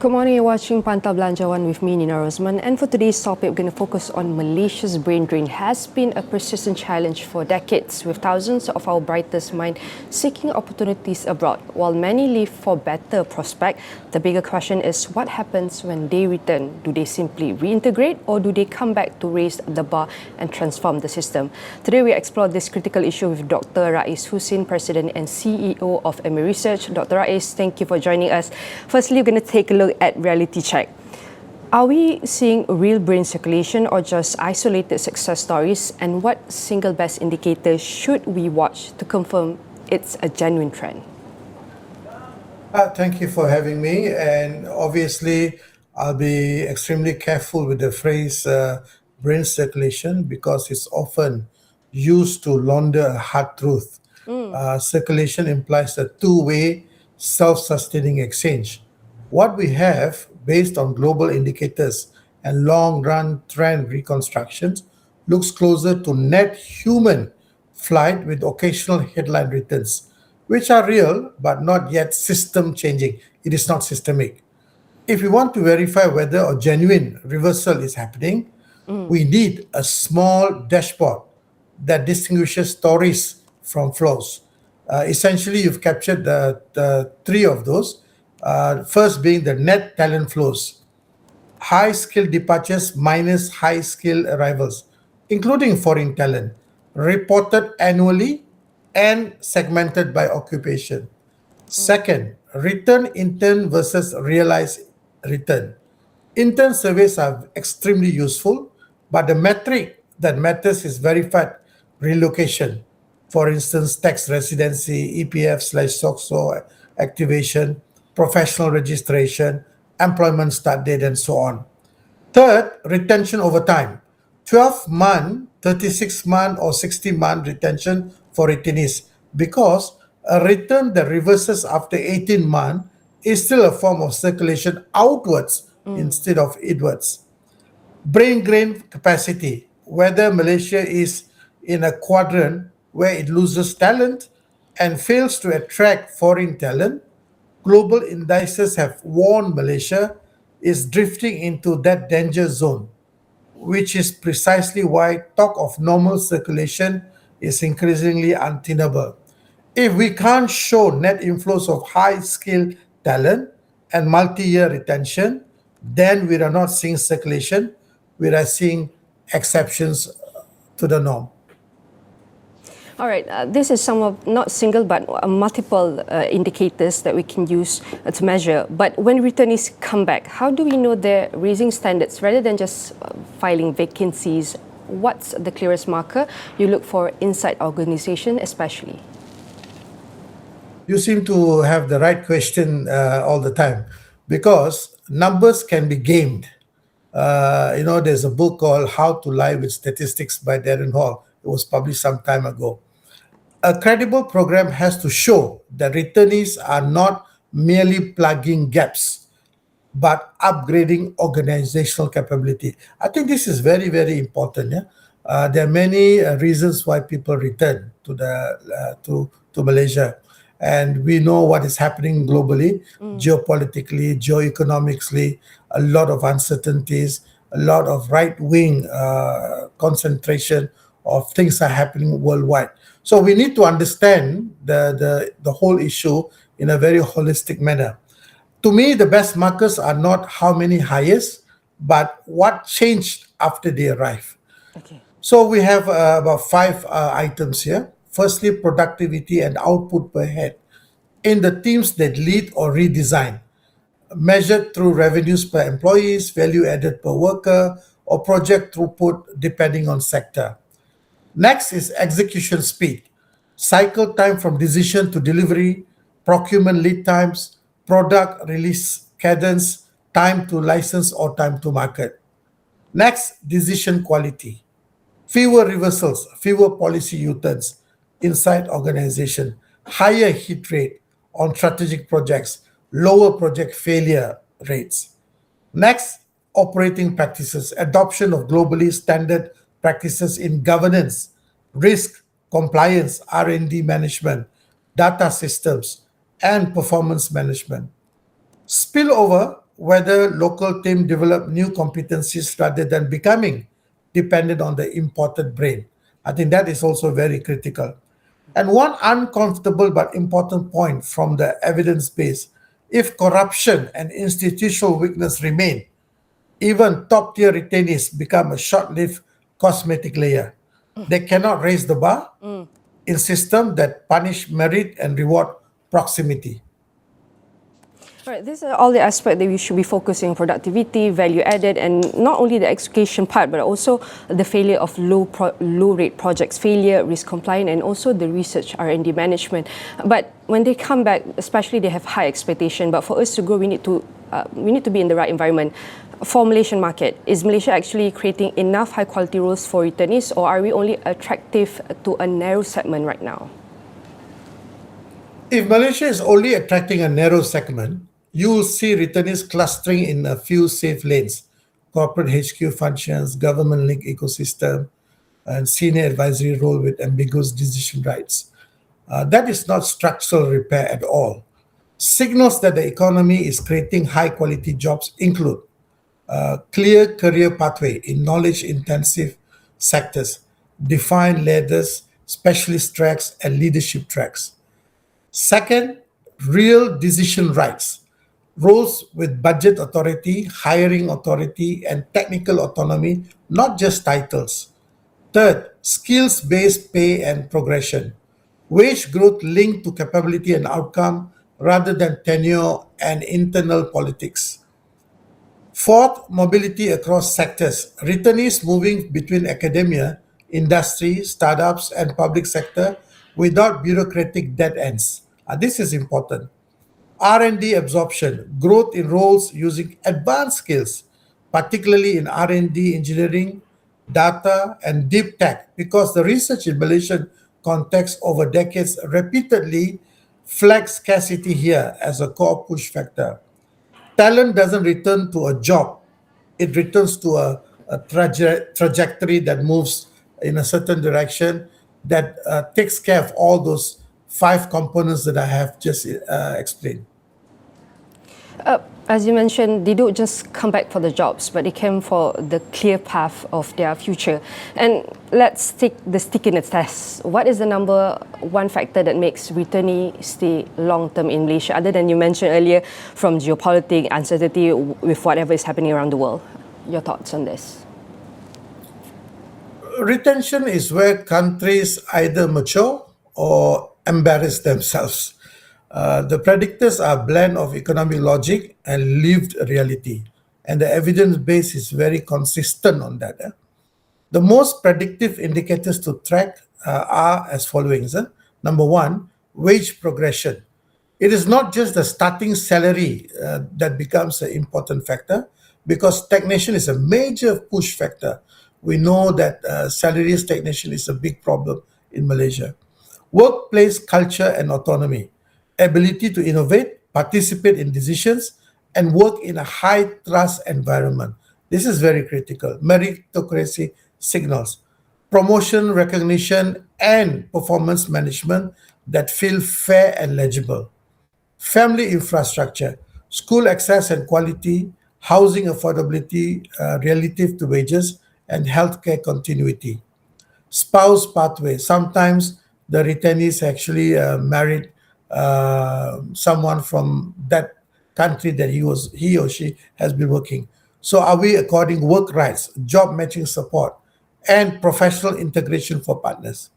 Good morning, you're watching Pantau Belanjawan with me, Nina Rosman. And for today's topic, we're going to focus on Malaysia's brain drain. Has been a persistent challenge for decades, with thousands of our brightest minds seeking opportunities abroad. While many leave for better prospect, the bigger question is what happens when they return? Do they simply reintegrate, or do they come back to raise the bar and transform the system? Today, we explore this critical issue with Dr. Rais Hussin, President and CEO of EMIR Research. Dr. Rais, thank you for joining us. Firstly, we're going to take a look at reality check. Are we seeing real brain circulation or just isolated success stories? And what single best indicator should we watch to confirm it's a genuine trend? Thank you for having me. And obviously, I'll be extremely careful with the phrase brain circulation because it's often used to launder a hard truth. Circulation implies a two-way, self-sustaining exchange. What we have, based on global indicators and long-run trend reconstructions, looks closer to net human flight with occasional headline returns, which are real but not yet system changing. It is not systemic. If we want to verify whether a genuine reversal is happening, we need a small dashboard that distinguishes stories from flows. Essentially, you've captured the three of those. First being the net talent flows, high skill departures minus high skill arrivals, including foreign talent, reported annually and segmented by occupation. Second, return intern versus realized return. Intern surveys are extremely useful, but the metric that matters is verified relocation. For instance, tax residency, EPF/SOXO activation, professional registration, employment start date, and so on. Third, retention over time. 12-month, 36-month, or 60-month retention for returnees, because a return that reverses after 18 months is still a form of circulation outwards instead of inwards. Brain drain capacity, whether Malaysia is in a quadrant where it loses talent and fails to attract foreign talent, global indices have warned Malaysia is drifting into that danger zone, which is precisely why talk of normal circulation is increasingly untenable. If we can't show net inflows of high-skilled talent and multi-year retention, then we are not seeing circulation, we are seeing exceptions to the norm. All right, this is some of not single but multiple indicators that we can use to measure. But when returnees come back, how do we know they're raising standards rather than just filing vacancies? What's the clearest marker you look for inside organization, especially? You seem to have the right question all the time because numbers can be gamed. There's a book called How to Lie with Statistics by Darren Hall. It was published some time ago. A credible program has to show that returnees are not merely plugging gaps, but upgrading organizational capability. I think this is very, very important. Yeah? There are many reasons why people return to Malaysia. And we know what is happening globally, geopolitically, geoeconomically, a lot of uncertainties, a lot of right-wing concentration of things are happening worldwide. So we need to understand the whole issue in a very holistic manner. To me, the best markers are not how many hires, but what changed after they arrive. Okay. So we have about five items here. Firstly, productivity and output per head in the teams that lead or redesign, measured through revenues per employees, value added per worker, or project throughput depending on sector. Next is execution speed, cycle time from decision to delivery, procurement lead times, product release cadence, time to license or time to market. Next, decision quality, fewer reversals, fewer policy U-turns inside organization, higher hit rate on strategic projects, lower project failure rates. Next, operating practices, adoption of globally standard practices in governance, risk, compliance, R&D management, data systems, and performance management. Spillover whether local team develop new competencies rather than becoming dependent on the imported brain. I think that is also very critical. And one uncomfortable but important point from the evidence base: if corruption and institutional weakness remain, even top tier retainees become a short lived cosmetic layer. They cannot raise the bar in systems that punish merit and reward proximity. Right, these are all the aspects that we should be focusing on: productivity, value added, and not only the execution part, but also the failure of low rate projects, failure, risk compliant, and also the research R&D management. But when they come back, especially they have high expectation. But for us to grow, we need to be in the right environment. For Malaysian market, is Malaysia actually creating enough high quality roles for returnees, or are we only attractive to a narrow segment right now? If Malaysia is only attracting a narrow segment, you will see returnees clustering in a few safe lanes: corporate HQ functions, government linked ecosystem, and senior advisory role with ambiguous decision rights. That is not structural repair at all. Signals that the economy is creating high quality jobs include clear career pathway in knowledge intensive sectors, defined ladders, specialist tracks, and leadership tracks. Second, real decision rights, roles with budget authority, hiring authority, and technical autonomy, not just titles. Third, skills based pay and progression, wage growth linked to capability and outcome rather than tenure and internal politics. Fourth, mobility across sectors, returnees moving between academia, industry, startups, and public sector without bureaucratic dead ends. This is important. R&D absorption, growth in roles using advanced skills, particularly in R&D engineering, data, and deep tech, because the research in Malaysian context over decades repeatedly flagged scarcity here as a core push factor. Talent doesn't return to a job, it returns to a trajectory that moves in a certain direction that takes care of all those five components that I have just explained. As you mentioned, they don't just come back for the jobs, but they came for the clear path of their future. And let's take the stickiness test. What is the number one factor that makes returnee stay long term in Malaysia, other than you mentioned earlier from geopolitics, uncertainty with whatever is happening around the world? Your thoughts on this? Retention is where countries either mature or embarrass themselves. The predictors are a blend of economic logic and lived reality, and the evidence base is very consistent on that. The most predictive indicators to track are as following. Number one, wage progression. It is not just the starting salary that becomes an important factor, because stagnation is a major push factor. We know that salary stagnation is a big problem in Malaysia. Workplace culture and autonomy, ability to innovate, participate in decisions, and work in a high trust environment. This is very critical. Meritocracy signals, promotion, recognition, and performance management that feel fair and legible. Family infrastructure, school access and quality, housing affordability relative to wages, and healthcare continuity. Spouse pathway. Sometimes the returnees actually married someone from that country that he or she has been working. So are we according work rights, job matching support, and professional integration for partners?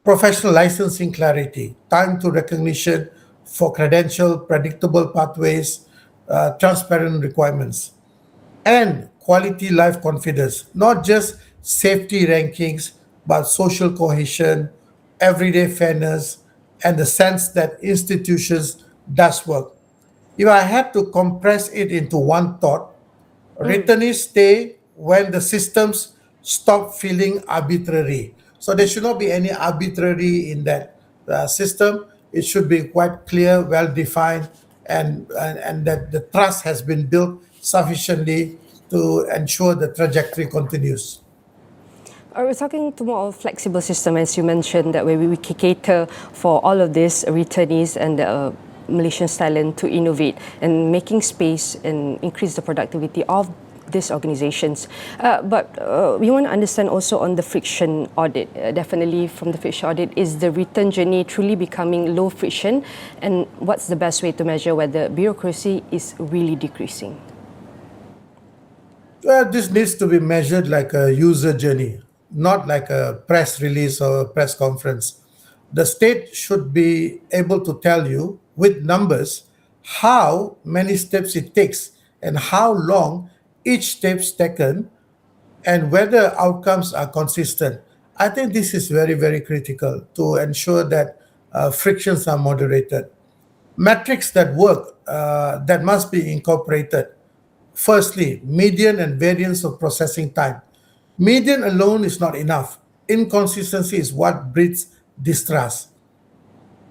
Professional licensing clarity, time to recognition for credential, predictable pathways, transparent requirements, and quality life confidence, not just safety rankings, but social cohesion, everyday fairness, and the sense that institutions does work. If I had to compress it into one thought, returnees stay when the systems stop feeling arbitrary. So there should not be any arbitrary in that system. It should be quite clear, well defined, and that the trust has been built sufficiently to ensure the trajectory continues. We're talking to more of flexible system, as you mentioned, that way we cater for all of these returnees and Malaysian talent to innovate and making space and increase the productivity of these organizations. But we want to understand also on the friction audit. Definitely from the friction audit, is the return journey truly becoming low friction? And what's the best way to measure whether bureaucracy is really decreasing? Well, this needs to be measured like a user journey, not like a press release or a press conference. The state should be able to tell you with numbers how many steps it takes and how long each step's taken and whether outcomes are consistent. I think this is very, very critical to ensure that frictions are moderated. Metrics that work that must be incorporated. Firstly, median and variance of processing time. Median alone is not enough. Inconsistency is what breeds distrust.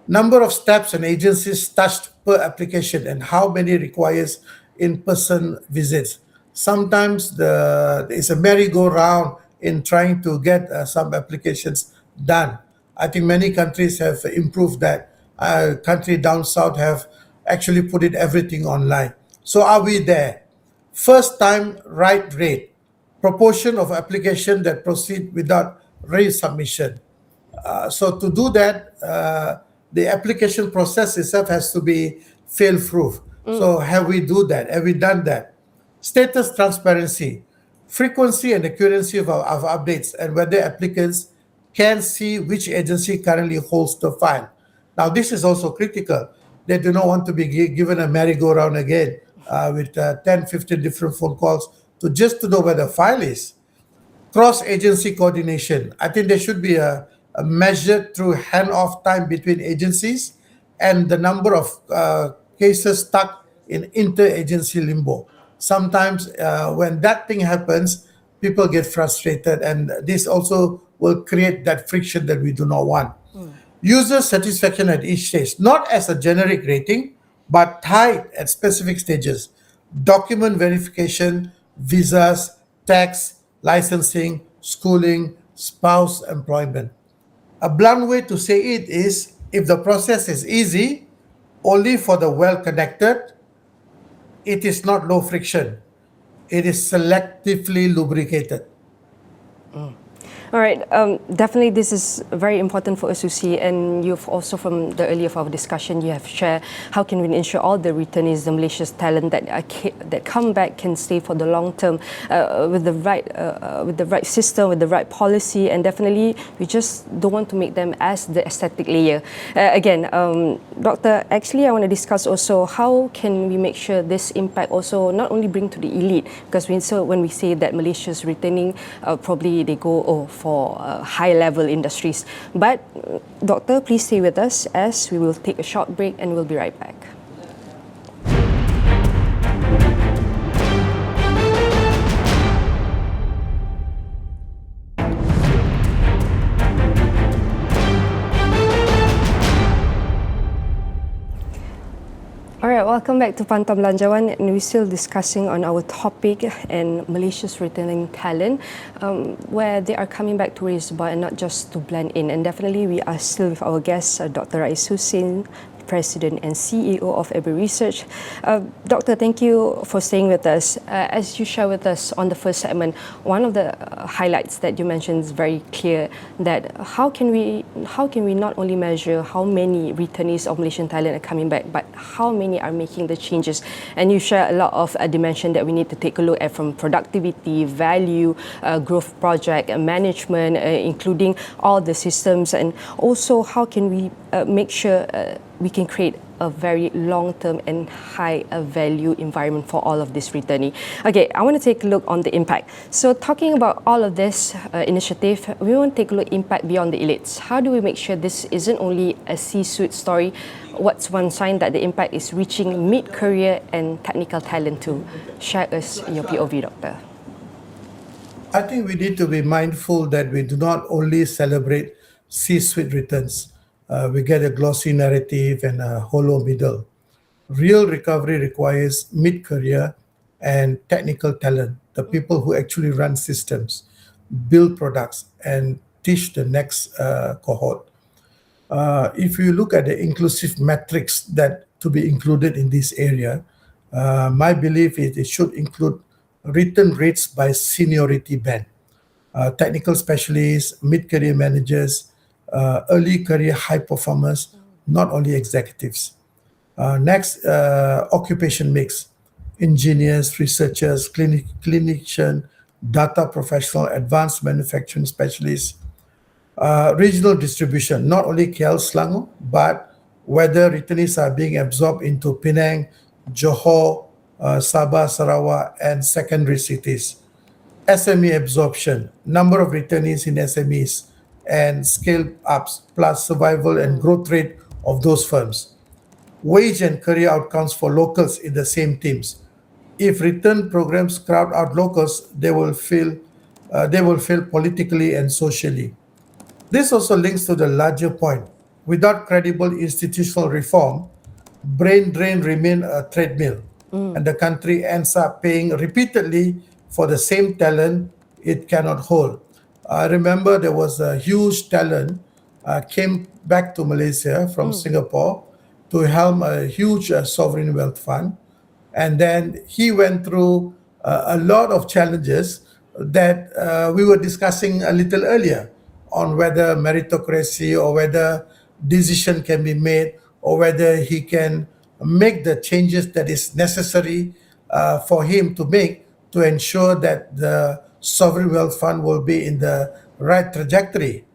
Number of steps and agencies touched per application and how many requires in-person visits. Sometimes it's a merry-go-round in trying to get some applications done. I think many countries have improved that. Country down south have actually put it everything online. So are we there? First time right rate, proportion of application that proceed without resubmission. So to do that, the application process itself has to be fail-proof. So have we do that? Have we done that? Status transparency, frequency and accuracy of updates, and whether applicants can see which agency currently holds the file. Now, this is also critical. They do not want to be given a merry-go-round again with 10, 15 different phone calls to know where the file is. Cross-agency coordination. I think there should be a measure through handoff time between agencies and the number of cases stuck in inter-agency limbo. Sometimes when that thing happens, people get frustrated, and this also will create that friction that we do not want. User satisfaction at each stage, not as a generic rating, but tied at specific stages. Document verification, visas, tax, licensing, schooling, spouse employment. A blunt way to say it is if the process is easy, only for the well connected, it is not low friction. It is selectively lubricated. All right. Definitely, this is very important for us to see. And you've also, from the earlier of our discussion, you have shared how can we ensure all the returnees, the Malaysia's talent that come back can stay for the long term with the right system, with the right policy, and definitely we just don't want to make them as the aesthetic layer. Again, Doctor, actually, I want to discuss also how can we make sure this impact also not only bring to the elite, because when we say that Malaysia's returning, probably they go for high-level industries. But, Doctor, please stay with us as we will take a short break and we'll be right back. All right, welcome back to Pantau Belanjawan, and we're still discussing on our topic and Malaysia's returning talent, where they are coming back to raise the bar and not just to blend in. And definitely, we are still with our guest, Dr. Rais Hussin, President and CEO of EMIR Research. Doctor, thank you for staying with us. As you share with us on the first segment, one of the highlights that you mentioned is very clear that how can we not only measure how many returnees of Malaysian talent are coming back, but how many are making the changes. And you share a lot of dimension that we need to take a look at, from productivity, value, growth project, management, including all the systems, and also how can we make sure we can create a very long-term and high-value environment for all of this returning. Okay, I want to take a look on the impact. So talking about all of this initiative, we want to take a look impact beyond the elites. How do we make sure this isn't only a C-suite story? What's one sign that the impact is reaching mid-career and technical talent too? Share us your POV, Doctor. I think we need to be mindful that we do not only celebrate C-suite returns. We get a glossy narrative and a hollow middle. Real recovery requires mid-career and technical talent, the people who actually run systems, build products, and teach the next cohort. If you look at the inclusive metrics that to be included in this area. My belief is it should include written rates by seniority band, technical specialists, mid-career managers, early career high performers, not only executives. Next, occupation mix: engineers, researchers, clinician, data professional, advanced manufacturing specialists. Regional distribution, not only KL Selangor, but whether returnees are being absorbed into Penang, Johor, Sabah, Sarawak, and secondary cities. SME absorption, number of returnees in SMEs and scale ups, plus survival and growth rate of those firms. Wage and career outcomes for locals in the same teams. If return programs crowd out locals, they will fail politically and socially. This also links to the larger point. Without credible institutional reform, brain drain remain a treadmill, and the country ends up paying repeatedly for the same talent it cannot hold. I remember there was a huge talent came back to Malaysia from Singapore to helm a huge sovereign wealth fund, and then he went through a lot of challenges that we were discussing a little earlier on whether meritocracy or whether decision can be made or whether he can make the changes that is necessary for him to make to ensure that the sovereign wealth fund will be in the right trajectory.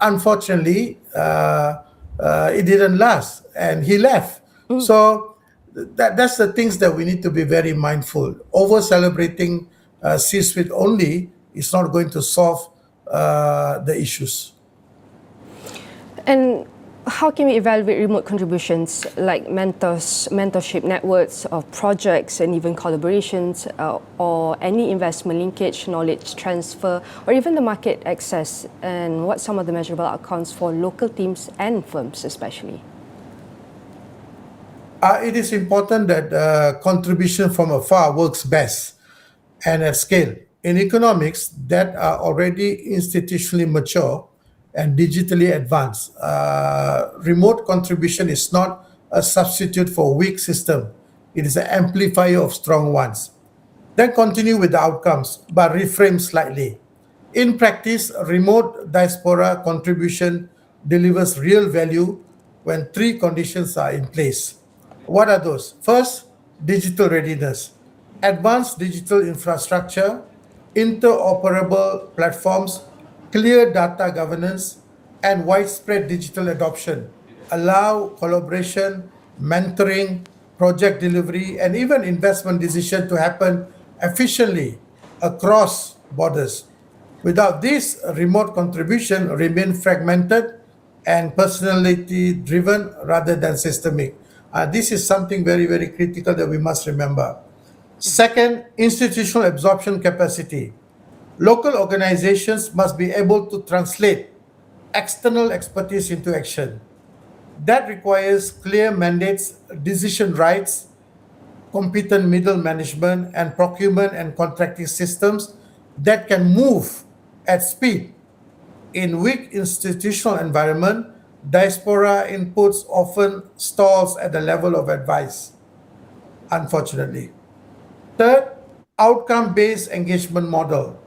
Unfortunately, it didn't last, and he left. So that's the things that we need to be very mindful. Over celebrating C-suite only is not going to solve the issues. And how can we evaluate remote contributions like mentorship networks of projects and even collaborations or any investment linkage, knowledge transfer, or even the market access? And what some of the measurable outcomes for local teams and firms especially? It is important that contribution from afar works best and at scale. In economics that are already institutionally mature and digitally advanced, remote contribution is not a substitute for weak system. It is an amplifier of strong ones. Then continue with the outcomes, but reframe slightly. In practice, remote diaspora contribution delivers real value when three conditions are in place. What are those? First, digital readiness, advanced digital infrastructure, interoperable platforms, clear data governance, and widespread digital adoption allow collaboration, mentoring, project delivery, and even investment decision to happen efficiently across borders. Without this, remote contribution remain fragmented and personality driven rather than systemic. This is something very, very critical that we must remember. Second, institutional absorption capacity. Local organizations must be able to translate external expertise into action. That requires clear mandates, decision rights, competent middle management, and procurement and contracting systems that can move at speed. In weak institutional environment, diaspora inputs often stalls at the level of advice, unfortunately. Third, outcome-based engagement model.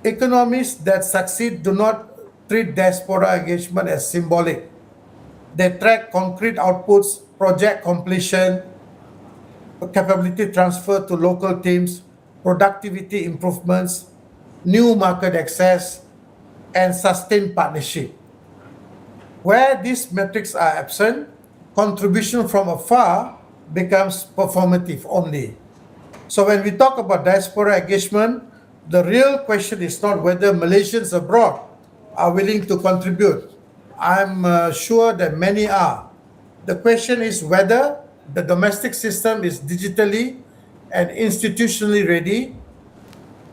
Economies that succeed do not treat diaspora engagement as symbolic. They track concrete outputs, project completion, capability transfer to local teams, productivity improvements, new market access, and sustained partnership. Where these metrics are absent, contribution from afar becomes performative only. So when we talk about diaspora engagement, the real question is not whether Malaysians abroad are willing to contribute. I'm sure that many are. The question is whether the domestic system is digitally and institutionally ready,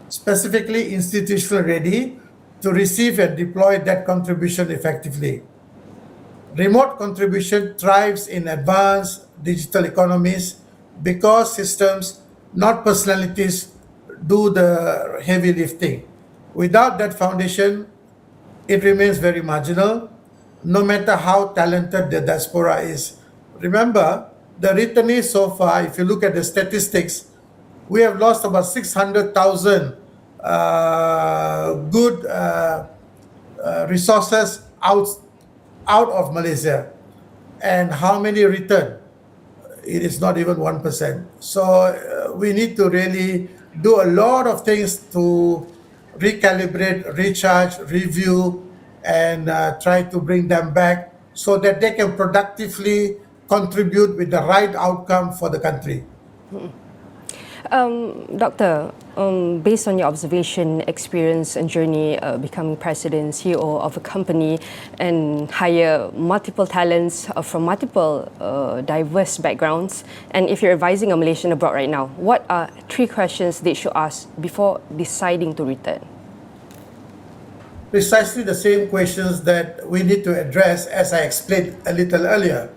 specifically institutionally ready, to receive and deploy that contribution effectively. Remote contribution thrives in advanced digital economies because systems, not personalities, do the heavy lifting. Without that foundation, it remains very marginal, no matter how talented the diaspora is. Remember, the returnees so far, if you look at the statistics, we have lost about 600,000 good resources out of Malaysia. And how many return? It is not even 1%. So we need to really do a lot of things to recalibrate, recharge, review, and try to bring them back so that they can productively contribute with the right outcome for the country. Doctor, based on your observation, experience, and journey becoming president, CEO of a company, and hire multiple talents from multiple diverse backgrounds, and if you're advising a Malaysian abroad right now, what are 3 questions they should ask before deciding to return? Precisely the same questions that we need to address as I explained a little earlier,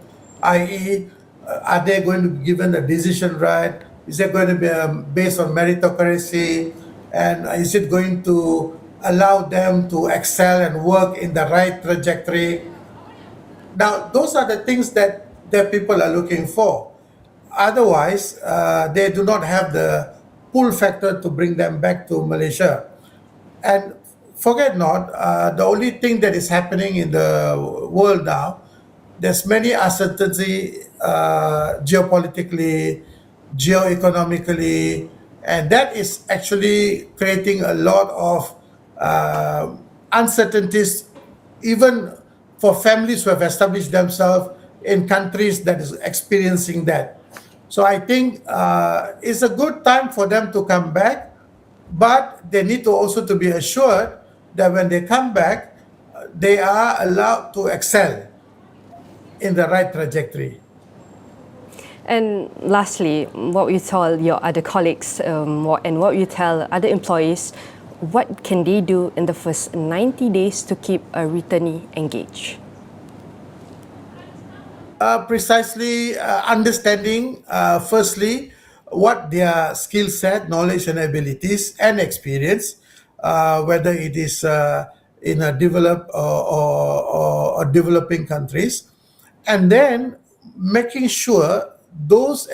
i.e., are they going to be given a decision right? Is it going to be based on meritocracy? And is it going to allow them to excel and work in the right trajectory? Now, those are the things that people are looking for. Otherwise, they do not have the pull factor to bring them back to Malaysia. And forget not, the only thing that is happening in the world now, there's many uncertainty geopolitically, geoeconomically, and that is actually creating a lot of uncertainties, even for families who have established themselves in countries that is experiencing that. So I think it's a good time for them to come back, but they need to also to be assured that when they come back, they are allowed to excel in the right trajectory. And lastly, what you tell your other colleagues and what you tell other employees, what can they do in the first 90 days to keep a returnee engaged? Precisely understanding, firstly, what their skill set, knowledge, and abilities and experience, whether it is in a developed or developing countries, and then making sure those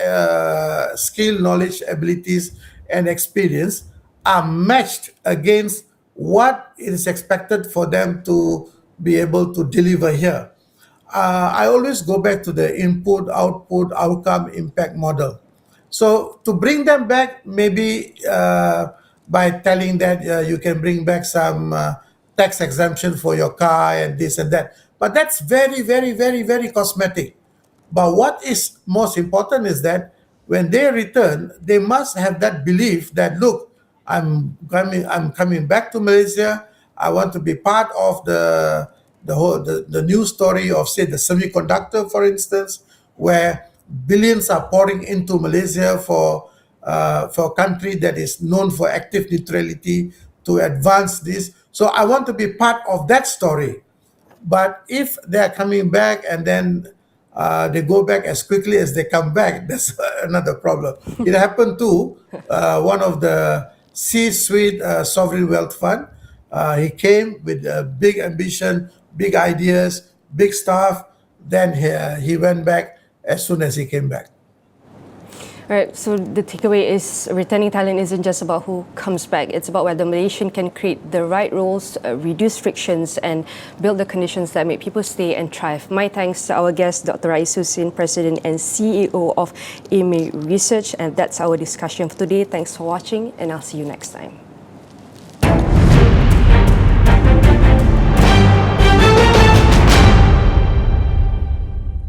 skill, knowledge, abilities, and experience are matched against what is expected for them to be able to deliver here. I always go back to the input, output, outcome, impact model. So to bring them back, maybe by telling that you can bring back some tax exemption for your car and this and that. But that's very, very, very, very cosmetic. But what is most important is that when they return, they must have that belief that look, I'm coming back to Malaysia. I want to be part of the news story of, say, the semiconductor, for instance, where billions are pouring into Malaysia for a country that is known for active neutrality to advance this. So I want to be part of that story. But if they are coming back and then they go back as quickly as they come back, that's another problem. It happened to one of the C-suite sovereign wealth fund. He came with a big ambition, big ideas, big stuff. Then he went back as soon as he came back. All right, so the takeaway is returning talent isn't just about who comes back. It's about whether Malaysian can create the right roles, reduce frictions, and build the conditions that make people stay and thrive. My thanks to our guest, Dr. Rais Hussin, President and CEO of EMIR Research. And that's our discussion for today. Thanks for watching, and I'll see you next time.